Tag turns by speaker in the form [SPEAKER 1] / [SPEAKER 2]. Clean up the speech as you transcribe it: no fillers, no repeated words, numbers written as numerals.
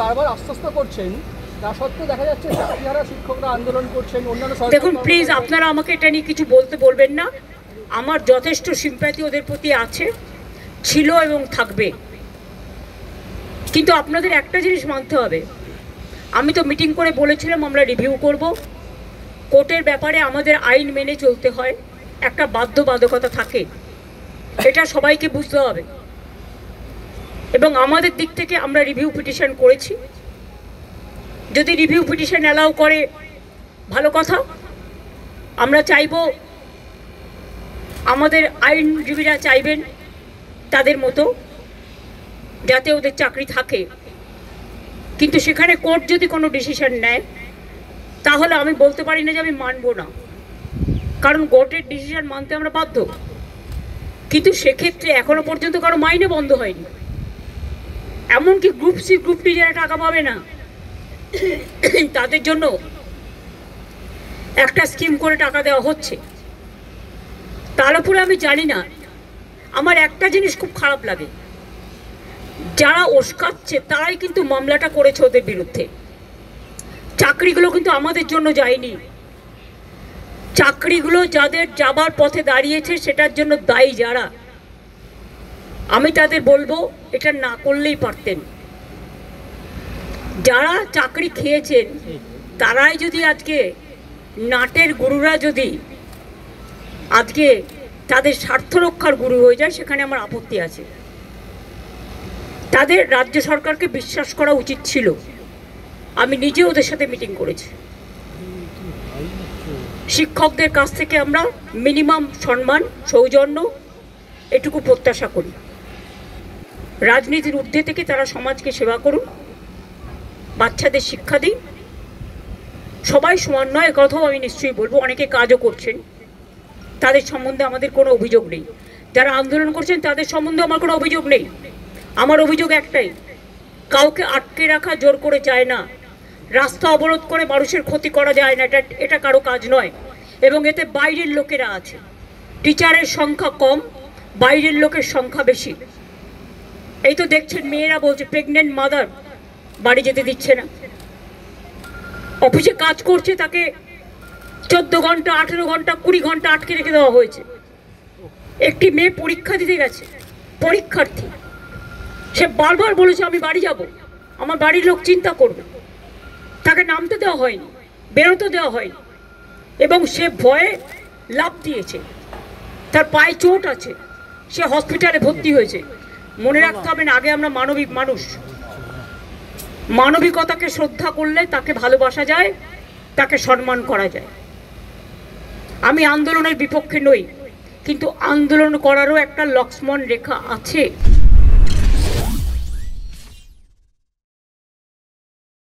[SPEAKER 1] বারবার আশ্বস্ত করছেন, তা সত্ত্বেও দেখা যাচ্ছে চাকরিহারা শিক্ষকরা আন্দোলন করছেন, অন্যান্য।
[SPEAKER 2] দেখুন প্লিজ, আপনারা আমাকে এটা নিয়ে কিছু বলবেন না। আমার যথেষ্ট সিম্প্যাথি ওদের প্রতি আছে, ছিল এবং থাকবে। কিন্তু আপনাদের একটা জিনিস মানতে হবে, আমি তো মিটিং করে বলেছিলাম আমরা রিভিউ করব। কোর্টের ব্যাপারে আমাদের আইন মেনে চলতে হয়, একটা বাধ্যবাধকতা থাকে, এটা সবাইকে বুঝতে হবে। এবং আমাদের দিক থেকে আমরা রিভিউ পিটিশন করেছি। যদি রিভিউ পিটিশন অ্যালাউ করে ভালো কথা। আমরা চাইব, আমাদের আইনজীবীরা চাইবেন তাদের মতো যাতে ওদের চাকরি থাকে। কিন্তু সেখানে কোর্ট যদি কোনো ডিসিশন নেয় তাহলে আমি বলতে পারি না যে আমি মানব না, কারণ কোর্টের ডিসিশন মানতে আমরা বাধ্য। কিন্তু সেক্ষেত্রে এখনো পর্যন্ত কারো মাইনে বন্ধ হয়নি। এমনকি গ্রুপ সি গ্রুপ ডি যারা টাকা পাবে না তাদের জন্য একটা স্কিম করে টাকা দেওয়া হচ্ছে। তার উপরে আমি জানি না, আমার একটা জিনিস খুব খারাপ লাগে, যারা উস্কাচ্ছে তারাই কিন্তু মামলাটা করেছে ওদের বিরুদ্ধে। চাকরিগুলো কিন্তু আমাদের জন্য যায়নি। চাকরিগুলো যাদের যাবার পথে দাঁড়িয়েছে সেটার জন্য দায়ী যারা, আমি তাদের বলবো এটা না করলেই পারতেন। যারা চাকরি খেয়েছেন তারাই যদি আজকে নাটের গুরুরা যদি আজকে তাদের স্বার্থ রক্ষার গুরু হয়ে যায়, সেখানে আমার আপত্তি আছে। তাদের রাজ্য সরকারকে বিশ্বাস করা উচিত ছিল। আমি নিজে ওদের সাথে মিটিং করেছি। শিক্ষকদের কাছ থেকে আমরা মিনিমাম সম্মান, সৌজন্য এটুকু প্রত্যাশা করি। রাজনীতির ঊর্ধ্বে থেকে তারা সমাজকে সেবা করুন, বাচ্চাদের শিক্ষা দিন। সবাই সমান নয়, কথাও আমি নিশ্চয়ই বলবো। অনেকে কাজও করছেন, তাদের সম্বন্ধে আমাদের কোনো অভিযোগ নেই। যারা আন্দোলন করছেন তাদের সম্বন্ধে আমার কোনো অভিযোগ নেই। আমার অভিযোগ একটাই, কাউকে আটকে রাখা জোর করে যায় না, রাস্তা অবরোধ করে মানুষের ক্ষতি করা যায় না, এটা কারো কাজ নয়। এবং এতে বাইরের লোকেরা আছে। টিচারের সংখ্যা কম, বাইরের লোকের সংখ্যা বেশি। এই তো দেখছেন মেয়েরা বলছে প্রেগনেন্ট মাদার বাড়ি যেতে দিচ্ছে না। অফিসে কাজ করছে তাকে 14 ঘন্টা, 18 ঘন্টা, 20 ঘন্টা আটকে রেখে দেওয়া হয়েছে। একটি মেয়ে পরীক্ষা দিতে গেছে, পরীক্ষার্থী, সে বারবার বলেছে আমি বাড়ি যাব, আমার বাড়ির লোক চিন্তা করবে। তাকে নামতে দেওয়া হয়নি, বেরোতে দেওয়া হয়নি, এবং সে ভয়ে লাফ দিয়েছে। তার পায়ে চোট আছে, সে হসপিটালে ভর্তি হয়েছে। মনে রাখতে হবে না, আগে আমরা মানবিক মানুষ। মানবিকতাকে শ্রদ্ধা করলে তাকে ভালোবাসা যায়, তাকে সম্মান করা যায়। আমি আন্দোলনের বিপক্ষে নই, কিন্তু আন্দোলন করারও একটা লক্ষ্মণ রেখা আছে।